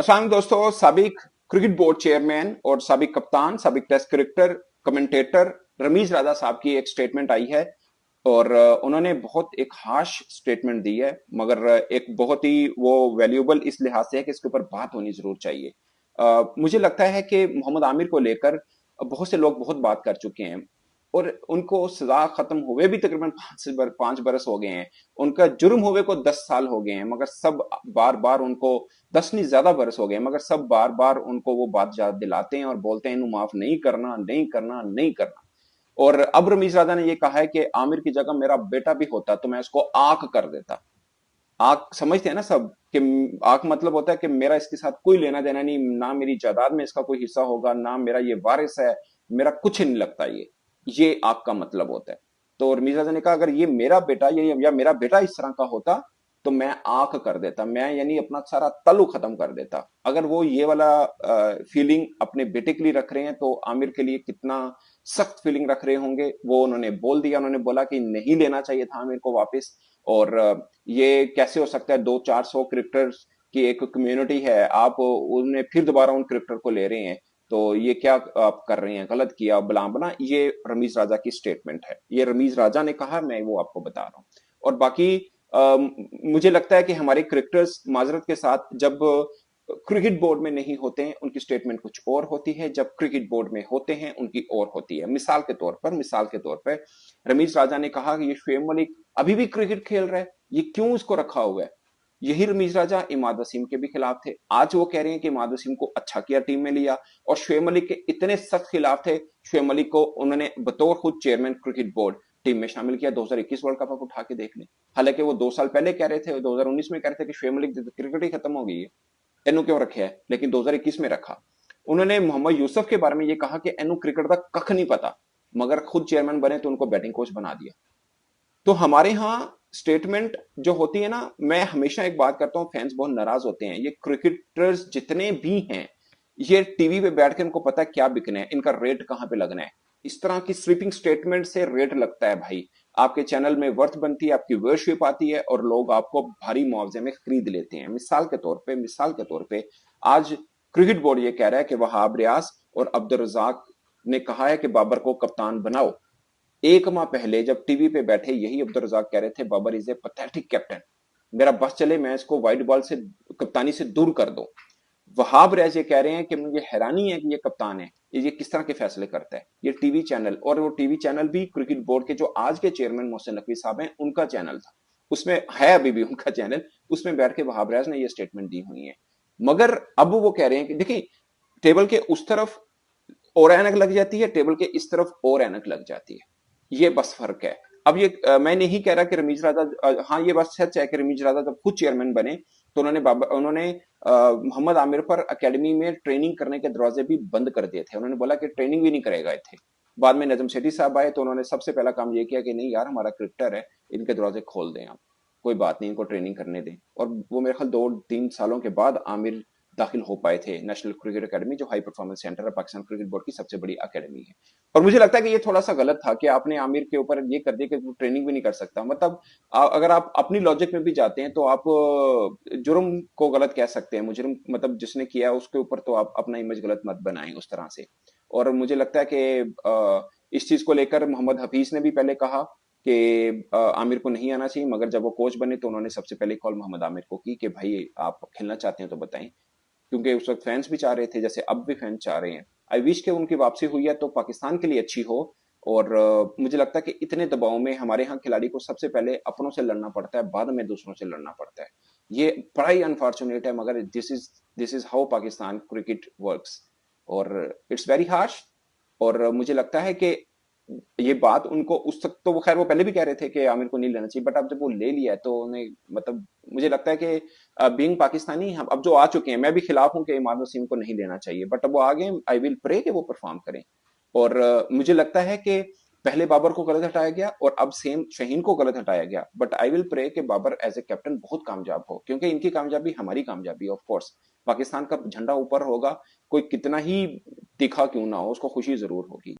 अस्सलाम दोस्तों। साबिक क्रिकेट बोर्ड चेयरमैन और साबिक कप्तान, साबिक टेस्ट क्रिकेटर, कमेंटेटर रमीज राजा साहब की एक स्टेटमेंट आई है। और उन्होंने बहुत एक हार्श स्टेटमेंट दी है, मगर एक बहुत ही वो वैल्यूएबल इस लिहाज से है कि इसके ऊपर बात होनी जरूर चाहिए। मुझे लगता है कि मोहम्मद आमिर को लेकर बहुत से लोग बहुत बात कर चुके हैं और उनको सजा खत्म हुए भी तकरीबन 5 बरस हो गए हैं। उनका जुर्म हुए को 10 साल हो गए हैं, मगर सब बार बार उनको 10 नहीं ज्यादा बरस हो गए, मगर सब बार बार उनको वो बात याद दिलाते हैं और बोलते हैं इन्हें माफ नहीं करना, नहीं करना, नहीं करना। और अब रमीज राजा ने ये कहा है कि आमिर की जगह मेरा बेटा भी होता तो मैं इसको आंख कर देता। आंख समझते हैं ना सब कि आंख मतलब होता है कि मेरा इसके साथ कोई लेना देना नहीं, ना मेरी जायदाद में इसका कोई हिस्सा होगा, ना मेरा ये वारिस है, मेरा कुछ नहीं लगता। ये आंख का मतलब होता है। तो रमीज राजा ने कहा अगर ये मेरा बेटा या मेरा बेटा इस तरह का होता तो मैं आंख कर देता, मैं यानी अपना सारा ताल्लुक खत्म कर देता। अगर वो ये वाला फीलिंग अपने बेटे के लिए रख रहे हैं तो आमिर के लिए कितना सख्त फीलिंग रख रहे होंगे वो उन्होंने बोल दिया। उन्होंने बोला कि नहीं लेना चाहिए था आमिर को वापस। और ये कैसे हो सकता है, 200-400 क्रिकेटर्स की एक कम्युनिटी है, आप उन्हें फिर दोबारा उन क्रिकेटर को ले रहे हैं, तो ये क्या आप कर रहे हैं, गलत किया बला बना। ये रमीज राजा की स्टेटमेंट है, ये रमीज राजा ने कहा, मैं वो आपको बता रहा हूँ। और बाकी मुझे लगता है कि हमारे क्रिकेटर्स माजरत के साथ जब क्रिकेट बोर्ड में नहीं होते हैं उनकी स्टेटमेंट कुछ और होती है, जब क्रिकेट बोर्ड में होते हैं उनकी और होती है। मिसाल के तौर पर रमीज राजा ने कहा कि ये शुएब मलिक अभी भी क्रिकेट खेल रहा है, ये क्यों इसको रखा हुआ है। यही रमीज राजा इमाद वसीम के भी खिलाफ थे। आज वो कह रहे हैं कि इमाद वसीम को अच्छा किया टीम में लिया, और शुएब मलिक के इतने सख्त खिलाफ थे। शुएब मलिक को उन्होंने बतौर खुद चेयरमैन क्रिकेट बोर्ड टीम में शामिल किया। 2021 वर्ल्ड कप आप उठा के देख लें। हालांकि वो 2 साल पहले कह रहे थे, 2019 में कह रहे थे कि शुएब मलिक क्रिकेट ही खत्म हो गई है, एनु क्यों रखे है, लेकिन 2021 में रखा। उन्होंने मोहम्मद यूसुफ के बारे में ये कहा कि एनु क्रिकेट का कख नहीं पता, मगर खुद चेयरमैन बने तो उनको बैटिंग कोच बना दिया। तो हमारे यहाँ स्टेटमेंट जो होती है ना, मैं हमेशा एक बात करता हूँ, फैंस बहुत नाराज होते हैं। ये क्रिकेटर्स जितने भी हैं, ये टीवी पे बैठ के इनको पता है क्या बिकना है, इनका रेट कहाँ पे लगना है। इस तरह की स्वीपिंग स्टेटमेंट से रेट लगता है भाई। आपके चैनल में वर्थ बनती है, आपकी व्यूअरशिप आती है और लोग आपको भारी मुआवजे में खरीद लेते हैं। मिसाल के तौर पे आज क्रिकेट बोर्ड ये कह रहा है कि वहाब रियाज और अब्दुल रजाक ने कहा है कि बाबर को कप्तान बनाओ। एक माह पहले जब टीवी पे बैठे यही अब्दुल रजाक कह रहे थे Babar is a pathetic captain, मेरा बस चले मैं इसको व्हाइट बॉल से कप्तानी से दूर कर दूं। वहाब रियाज ये कह रहे हैं कि मुझे हैरानी है कि ये कप्तान है, ये किस तरह के फैसले करता है। ये टीवी चैनल, और वो टीवी चैनल भी क्रिकेट बोर्ड के जो आज के चेयरमैन मोहसिन नकवी साहब हैं उनका चैनल था, उसमें है अभी भी उनका चैनल, उसमें बैठ के वहाब रियाज ने ये स्टेटमेंट दी हुई है। मगर अब वो कह रहे हैं कि देखिए, टेबल के उस तरफ और ऐनक लग जाती है, टेबल के इस तरफ और ऐनक लग जाती है, ये बस फर्क है। अब ये मैं नहीं कह रहा कि रमीज राजा, हाँ ये बात सच है कि रमीज राजा जब खुद चेयरमैन बने तो उन्होंने मोहम्मद आमिर पर एकेडमी में ट्रेनिंग करने के दरवाजे भी बंद कर दिए थे। उन्होंने बोला कि ट्रेनिंग भी नहीं करेगा थे। बाद में नजम सेठी साहब आए तो उन्होंने सबसे पहला काम ये किया कि नहीं यार, हमारा क्रिकेटर है, इनके दरवाजे खोल दें आप, कोई बात नहीं, इनको ट्रेनिंग करने दें। और वो मेरे ख्याल 2-3 सालों के बाद आमिर दाखिल हो पाए थे नेशनल क्रिकेट एकेडमी, जो हाई परफॉर्मेंस सेंटर है, पाकिस्तान क्रिकेट बोर्ड की सबसे बड़ी एकेडमी है। और मुझे लगता है कि ये थोड़ा सा गलत था कि आपने आमिर के ऊपर ये कर दिया कि वो ट्रेनिंग भी नहीं कर सकता। मतलब अगर आप अपनी लॉजिक में भी जाते हैं तो आप जुर्म को गलत कह सकते हैं। मुजरिम मतलब जिसने किया उसके ऊपर तो आप अपना इमेज गलत मत बनाएं उस तरह से। और मुझे लगता है कि इस चीज को लेकर मोहम्मद हफीज ने भी पहले कहा कि आमिर को नहीं आना चाहिए, मगर जब वो कोच बने तो उन्होंने सबसे पहले कॉल मोहम्मद आमिर को की कि भाई आप खेलना चाहते हैं तो बताएं। क्योंकि उस वक्त फैंस भी चाह रहे थे, जैसे अब भी फैंस चाह रहे हैं। आई विश के उनकी वापसी हुई है तो पाकिस्तान के लिए अच्छी हो। और मुझे लगता है कि इतने दबाव में हमारे यहाँ खिलाड़ी को सबसे पहले अपनों से लड़ना पड़ता है, बाद में दूसरों से लड़ना पड़ता है। ये बड़ा ही अनफॉर्चुनेट है, मगर this is how Pakistan cricket works. और इट्स वेरी हार्श। और मुझे लगता है कि ये बात उनको उस तक तो वो खैर वो पहले भी कह रहे थे कि आमिर को नहीं लेना चाहिए, बट अब जब वो ले लिया है तो उन्हें मतलब मुझे लगता है कि बीइंग पाकिस्तानी हम अब जो आ चुके हैं, मैं भी खिलाफ हूं कि इमाद वसीम को नहीं लेना चाहिए, बट अब वो आ गए, आई विल प्रे कि वो परफॉर्म करें। और मुझे लगता है कि पहले बाबर को गलत हटाया गया और अब सेम शहीन को गलत हटाया गया, बट आई विल प्रे कि बाबर एज ए कैप्टन बहुत कामयाब हो, क्योंकि इनकी कामयाबी हमारी कामयाबी ऑफ कोर्स। पाकिस्तान का झंडा ऊपर होगा, कोई कितना ही तीखा क्यों ना हो, उसको खुशी जरूर होगी।